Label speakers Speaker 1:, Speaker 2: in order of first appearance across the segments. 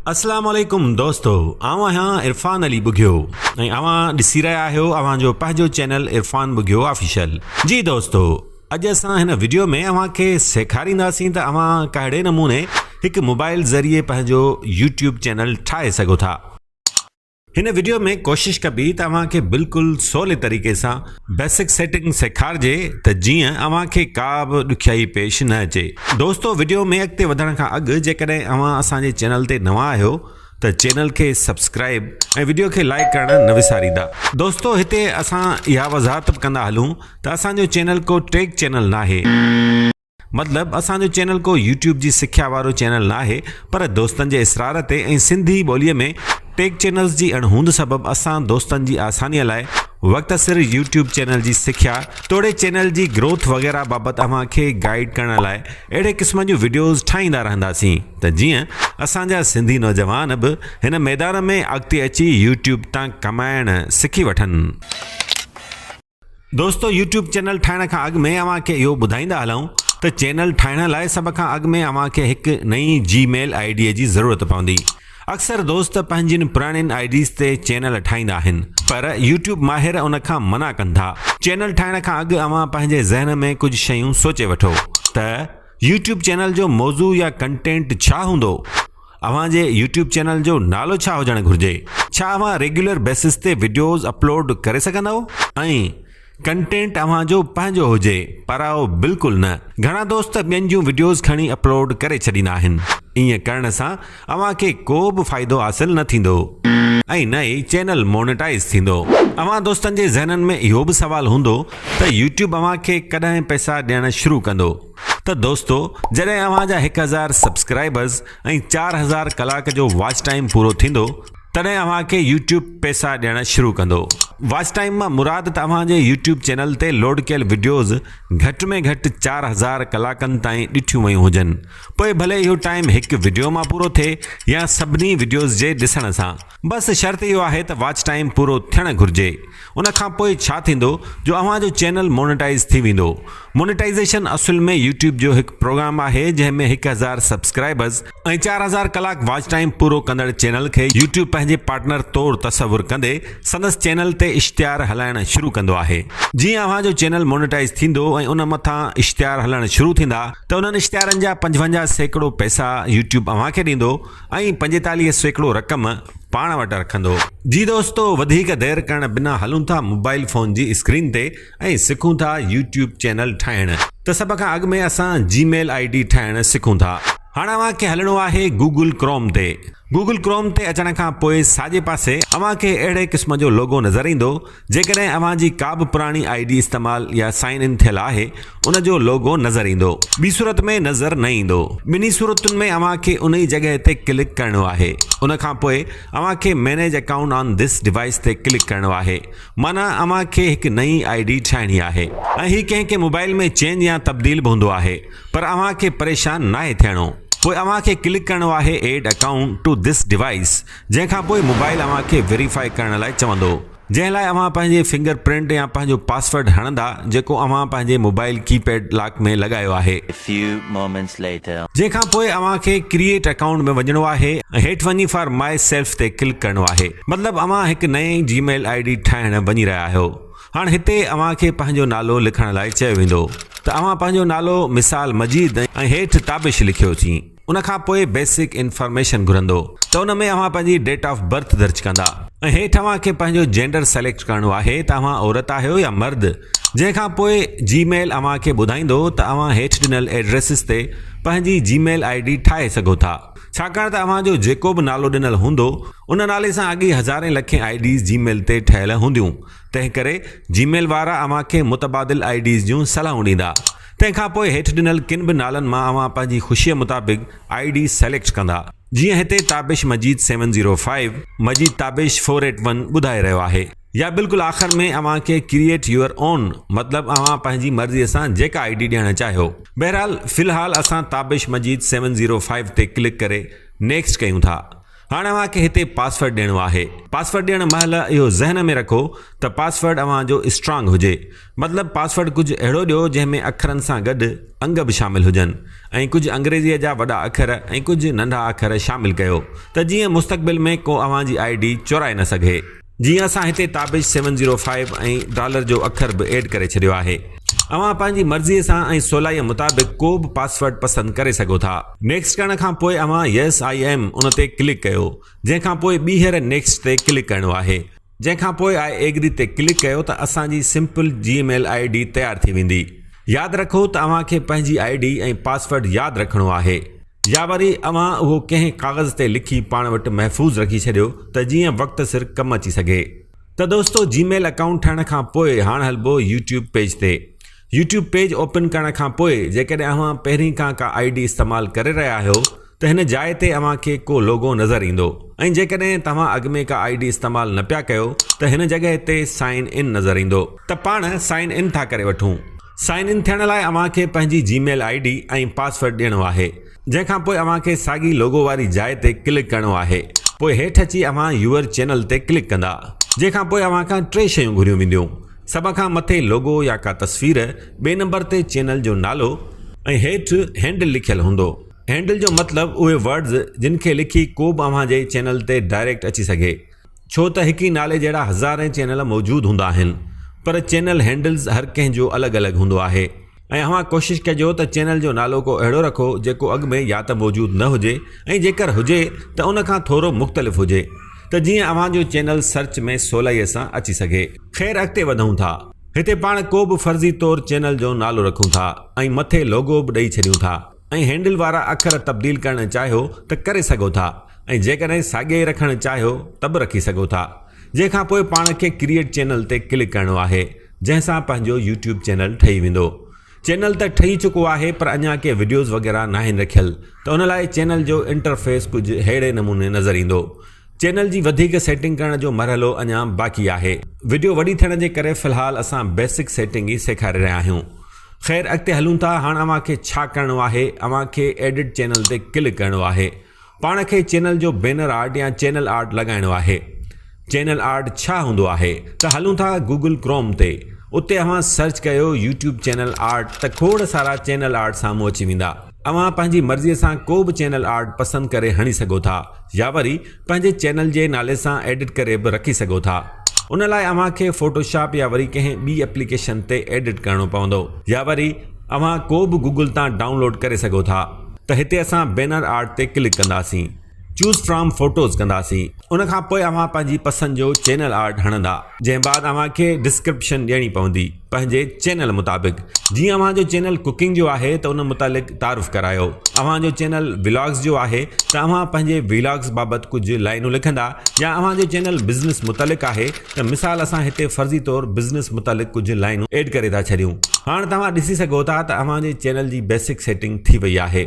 Speaker 1: अस्सलाम वालेकुम दोस्तों, आवां यहाँ इरफान अली बुघियो ऐं आवां ॾिसी रहिया आहियो अवांजो पंहिंजो चैनल इरफान बुघियो ऑफिशियल। जी दोस्तों, अॼु असां हिन वीडियो में अवांखे सेखारींदासीं त अवां कहिड़े नमूने हिकु मोबाइल ज़रिए पंहिंजो यूट्यूब चैनल ठाहे सघो था। हिन वीडियो में कोशिश कबी त अवांखे बिल्कुलु सवले तरीक़े सां बेसिक सेटिंग सेखारिजे त जीअं अवांखे का बि ॾुखियाई पेश न अचे। दोस्तों, वीडियो में अॻिते वधण खां अॻु जेकॾहिं अवां असांजे चैनल ते नवां आहियो त चैनल खे सब्सक्राइब ऐं वीडियो खे लाइक करण न विसारींदा। दोस्तों, हिते असां इहा वज़ाहत कंदा हलूं त असांजो चैनल को टेक चैनल नाहे, मतलब असांजो चैनल को यूट्यूब जी सिख्या वारो चैनल नाहे, पर दोस्तनि जे इसरार ते ऐं सिंधी ॿोलीअ में टेक चैनल्स जी अणहूंद सबबि असां दोस्तनि जी आसानीअ लाइ वक़्तसिर यूट्यूब चैनल जी सिख्या तोड़े चैनल जी ग्रोथ वग़ैरह बाबति अव्हांखे गाइड करण लाइ अहिड़े क़िस्म जूं वीडियोज़ ठाहींदा रहंदासीं त जीअं असांजा सिंधी नौजवान बि हिन मैदान में अॻिते अची यूट्यूब तां कमाइण सिखी वठनि। दोस्तों, यूट्यूब चैनल ठाहिण खां अॻु में अव्हांखे इहो ॿुधाईंदा हलूं त चैनल ठाहिण लाइ सभ खां अॻु में अव्हांखे हिकु नई जीमेल आईडीअ जी ज़रूरत पवंदी। अक्सर दोस्त पंहिंजियुनि पुराणियुनि आईडीज़ ते चैनल ठाहींदा आहिनि, पर यूट्यूब माहिर उन खां मना कनि था। चैनल ठाहिण खां अॻु अव्हां पंहिंजे ज़हन में कुझु शयूं सोचे वठो त यूट्यूब चैनल जो मौज़ू या कंटेंट छा हूंदो। अव्हांजे यूट्यूब चैनल जो नालो छा हुजणु घुरिजे? छा अव्हां रेगुलर बेसिस ते वीडियोज़ अपलोड करे सघंदव? ऐं कंटेंट अव्हांजो पंहिंजो हुजे, पर बिल्कुलु न। घणा दोस्त ॿियनि जूं वीडियोज़ खणी अपलोड करे छॾींदा आहिनि। ईअं करण सां अव्हांखे को बि फ़ाइदो हासिल न थींदो ऐं न ई चैनल मोनेटाइज़ थींदो। अव्हां दोस्तनि जे ज़हननि में इहो बि सवाल हूंदो त यूट्यूब अव्हांखे कॾहिं पैसा ॾियणु शुरू कंदो। त दोस्तों, जॾहिं अव्हांजा 1000 सब्सक्राइबर्स ऐं 4000 कलाक जो वॉच टाइम पूरो थींदो तॾहिं अव्हांखे यूट्यूब पैसा ॾियणु शुरू कंदो। वॉच टाइम मां मुराद त अव्हांजे यूट्यूब चैनल ते लोड कयल वीडियोज़ घटि में घटि 4000 कलाकनि ताईं ॾिठियूं वयूं हुजनि। पोइ भले इहो टाइम हिकु वीडियो मां पूरो थिए या सभिनी वीडियोज़ जे ॾिसण सां, बसि शर्त इहो आहे त वॉच टाइम पूरो थियणु घुरिजे। उन खां पोइ छा थींदो जो अव्हांजो चैनल मोनेटाइज़ थी वेंदो। मोनेटाइज़ेशन असुल में यूट्यूब जो हिकु प्रोग्राम आहे जंहिंमें 1000 सब्सक्राइबर्स ऐं 4000 कलाक वॉच टाइम पूरो कंदड़ चैनल खे यूट्यूब पंहिंजे पार्टनर तौरु तसवुरु कंदे संदसि चैनल ते इश्तिहार हलाइणु शुरू कंदो आहे। जीअं अव्हांजो चैनल मोनेटाइज़ थींदो ऐं उन मथां इश्तिहार हलणु शुरू थींदा त उन्हनि इश्तिहारनि जा 55% पैसा यूट्यूब अव्हांखे ॾींदो ऐं 45% रक़म पाण वटि रखंदो। जी दोस्तों, वधीक देरि करण बिना हलूं था मोबाइल फ़ोन जी स्क्रीन ते ऐं सिखूं था यूट्यूब चैनल ठाहिणु। त सभ खां अॻु में असां जीमेल आईडी ठाहिणु सिखूं था। हाणे अव्हांखे हलणो आहे गूगल क्रोम ते। गूगल क्रोम ते अचण खां पोइ साॼे पासे अव्हांखे अहिड़े क़िस्म जो लोगो नज़र ईंदो। जेकॾहिं अव्हांजी का बि पुराणी आईडी इस्तेमालु या साइन इन थियल आहे उन जो लोगो नज़र ईंदो। ॿी सूरत में नज़र न ईंदो। ॿिन्ही सूरतुनि में अव्हांखे उन ई जॻह ते क्लिक करणो आहे। उन खां पोइ अव्हांखे manage account on this device ते क्लिक करणो आहे। माना अव्हांखे हिकु नई आईडी ठाहिणी आहे ऐं हीअ कंहिं मोबाइल में चेंज या तब्दील बि हूंदो आहे, पर अव्हांखे परेशान नाहे थियणो। पोइ अव्हांखे क्लिक करणो आहे add account to this device, जंहिंखां पोइ मोबाइल अव्हांखे वेरीफाई करण लाइ चवंदो, जंहिं लाइ अव्हां पंहिंजे फिंगर प्रिंट या पंहिंजो पासवर्ड हणंदा जेको अव्हां पंहिंजे मोबाइल कीपैड लॉक में लॻायो आहे। जंहिंखां पोइ अव्हांखे क्रिएट अकाउंट में वञणो आहे ऐं हेठि वञी फॉर माई सेल्फ ते क्लिक करणो आहे। मतिलबु अव्हां हिकु नई जीमेल आईडी ठाहिण वञी रहिया आहियो। हाणे हिते अव्हांखे पंहिंजो नालो लिखण लाइ चयो वेंदो त अव्हां पंहिंजो नालो मिसाल मजीद ऐं हेठि ताबिश लिखियोसीं। उन खां पोइ बेसिक इंफॉर्मेशन घुरंदो त उन में अव्हां पंहिंजी डेट ऑफ बर्थ दर्ज कंदा ऐं हेठि अव्हांखे पंहिंजो जेंडर सेलेक्ट करणो आहे त अव्हां औरत आहियो या मर्द। जंहिंखां पोइ जीमेल अव्हांखे ॿुधाईंदो त अव्हां हेठि ॾिनल एड्रेसिस ते पंहिंजी जीमेल आईडी ठाहे सघो था। छाकाणि त अव्हांजो जेको बि नालो ॾिनल हूंदो उन नाले सां अॻे हज़ारें लखें आईडीज़ जीमेल ते ठहियल हूंदियूं। तंहिं करे जीमेल वारा अव्हांखे मुतबादिल आईडीज़ जूं सलाहूं ॾींदा। तंहिंखां पोइ हेठि ॾिनल किन बि नालनि मां अव्हां पंहिंजी ख़ुशीअ मुताबिक़ आईडी सेलेक्ट कंदा। जीअं हिते ताबिश मजीद 705 मजीद ताबिश 481 ॿुधाए रहियो आहे। या बिल्कुलु आख़िर में अव्हांखे क्रिएट यूअर ओन, मतिलबु अव्हां पंहिंजी मर्ज़ीअ सां जेका आईडी ॾियणु चाहियो। बहरहाल फ़िलहाल असां ताबिश मजीद 705 ते क्लिक करे नेक्स्ट कयूं था। हाणे अव्हांखे हिते पासवर्ड ॾियणो आहे। पासवर्ड ॾियण महिल इहो ज़हन में रखो त पासवर्ड अव्हांजो स्ट्रांग हुजे, मतिलबु पासवर्ड कुझु अहिड़ो ॾियो जंहिंमें अखरनि सां गॾु अंग बि शामिल हुजनि ऐं कुझु अंग्रेज़ीअ जा वॾा अखर ऐं कुझु नंढा अखर शामिल कयो त जीअं मुस्तक़बिल में को अव्हांजी ID चोराए न सघे। जीअं असां हिते ताबिश 705 ऐं डॉलर जो अखर बि ऐड करे छॾियो आहे। अव्हां पंहिंजी मर्ज़ीअ सां ऐं सवलाईअ मुताबिक़ को बि पासवर्ड पसंदि करे सघो था। नेक्स्ट करण खां पोइ अव्हां यस आई एम उन ते क्लिक कयो, जंहिंखां पोइ ॿीहर नेक्स्ट ते क्लिक करिणो आहे, जंहिंखां पोइ आई एग्री ते क्लिक कयो त असांजी सिंपल Gmail ID तयारु थी वेंदी। यादि रखो त अव्हांखे पंहिंजी ID ऐं पासवर्ड यादि रखिणो आहे, या वरी अव्हां उहो कंहिं काग़ज़ ते लिखी पाण वटि महफ़ूज़ रखी छॾियो त जीअं वक़्त सिर कमु अची सघे। त दोस्तो Gmail अकाउंट ठाहिण खां पोइ हाणे हलबो YouTube पेज ते। YouTube पेज ओपन करण खां पोइ जेकॾहिं अव्हां पहिरीं खां का ID इस्तेमालु करे रहिया आहियो त हिन जाइ ते अव्हांखे को लोगो नज़र ईंदो ऐं जेकॾहिं तव्हां अॻु में का ID इस्तेमालु न पिया कयो त हिन जॻह ते साइन इन नज़र ईंदो। त पाण साइन इन था करे वठूं। साइन इन थियण लाइ अव्हांखे पंहिंजी Gmail ID ऐं पासवर्ड ॾियणो आहे, जंहिंखां पोइ अव्हांखे साॻी लोगो वारी जाइ ते क्लिक करिणो आहे। पोइ हेठि अची अव्हां यूअर चैनल ते क्लिक कंदा, जंहिंखां पोइ अव्हां खां 3 शयूं घुरियूं वेंदियूं। सभ खां मथे लोगो या का तस्वीर, ॿिए नंबर ते चैनल जो नालो ऐं हेठि हैंडल लिखियलु हूंदो। हैंडल जो मतिलबु उहे वर्ड्स जिन खे लिखी को बि अव्हांजे चैनल ते डायरेक्ट अची सघे, छो त हिक ई नाले जहिड़ा हज़ारें चैनल मौजूदु हूंदा आहिनि, पर चैनल हैंडल्स हर कंहिंजो अलॻि अलॻि हूंदो आहे। ऐं अव्हां कोशिशि कजो त चैनल जो नालो को अहिड़ो रखो जेको अॻु में या त मौजूदु न हुजे ऐं जेकर हुजे त उन खां थोरो मुख़्तलिफ़ हुजे, त जीअं अव्हांजो चैनल सर्च में सवलाईअ सां अची सघे। ख़ैर अॻिते वधूं था। हिते पाण को बि फर्ज़ी तौरु चैनल जो नालो रखूं था ऐं मथे लोगो बि ॾेई छॾियूं था ऐं हैंडल वारा अखर तब्दील करणु चाहियो त करे सघो था ऐं जेकॾहिं साॻिए रखणु चाहियो त बि रखी सघो था। जंहिंखां पोइ पाण खे क्रिएट चैनल ते क्लिक करिणो आहे, जंहिंसां पंहिंजो YouTube चैनल ठही वेंदो। चैनल त ठही चुको आहे पर अञा के वीडियोज़ वग़ैरह न आहिनि रखियल, त उन लाइ चैनल जो इंटरफेस कुझु अहिड़े नमूने नज़र ईंदो। चैनल जी वधीक सेटिंग करण जो मरहलो अञा बाक़ी आहे। वीडियो वॾी थियण जे करे फ़िलहाल असां बेसिक सेटिंग ई सेखारे रहिया आहियूं। ख़ैर अॻिते हलूं था। हाणे अव्हांखे छा करिणो आहे, अव्हांखे एडिट चैनल ते क्लिक करिणो आहे। पाण खे चैनल जो बैनर आर्ट या चैनल आर्ट लॻाइणो आहे। चैनल आर्ट छा हूंदो आहे, त हलूं था गूगल क्रोम ते। उते अव्हां सर्च कयो YouTube चैनल आर्ट, त खोड़ सारा चैनल आर्ट साम्हूं अची वेंदा। अव्हां पंहिंजी मर्ज़ीअ सां को बि चैनल आर्ट पसंदि करे हणी सघो था, या वरी पंहिंजे चैनल जे नाले सां एडिट करे बि रखी सघो था। उन लाइ अव्हांखे फोटोशॉप या वरी कंहिं ॿी एप्लीकेशन ते एडिट करिणो पवंदो, या वरी अव्हां को बि गूगल तां डाउनलोड करे सघो था। त हिते असां बैनर आर्ट ते क्लिक कंदासीं, चूज़ फ्रॉम फोटोज़ कंदासीं। उन खां पोइ अव्हां पंहिंजी पसंदि जो चैनल आर्ट हणंदा, जंहिं बाद अव्हांखे डिस्क्रिप्शन ॾियणी पवंदी पंहिंजे चैनल मुताबिक़। जीअं अव्हांजो चैनल कुकिंग जो आहे त उन मुतालिक़ तारीफ़ करायो। अव्हांजो चैनल व्लॉग्स जो आहे त अव्हां पंहिंजे व्लॉग्स बाबति कुझु लाइनूं लिखंदा, या अव्हांजो चैनल बिज़नेस मुतालिक़ आहे त मिसाल असां हिते फ़र्ज़ी तौरु बिज़नेस मुतालिक़ कुझु लाइनूं ऐड करे था छॾियूं। हाणे तव्हां ॾिसी सघो था त अव्हांजे चैनल जी बेसिक सेटिंग थी वई आहे,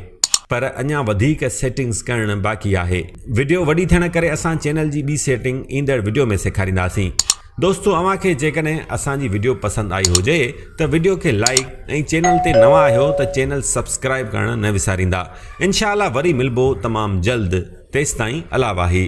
Speaker 1: पर अञा वधीक सेटिंग्स करणु बाक़ी आहे। वीडियो वॾी थियण करे असां चैनल जी ॿी सेटिंग ईंदड़ वीडियो में सेखारींदासीं। दोस्तो अव्हांखे जेकॾहिं असांजी वीडियो पसंदि आई हुजे त वीडियो खे लाइक ऐं चैनल ते नवां आहियो त चैनल सब्सक्राइब करणु न विसारींदा। इंशाअल्लाह वरी मिलबो तमामु जल्द। तेसिताईं अला वाही।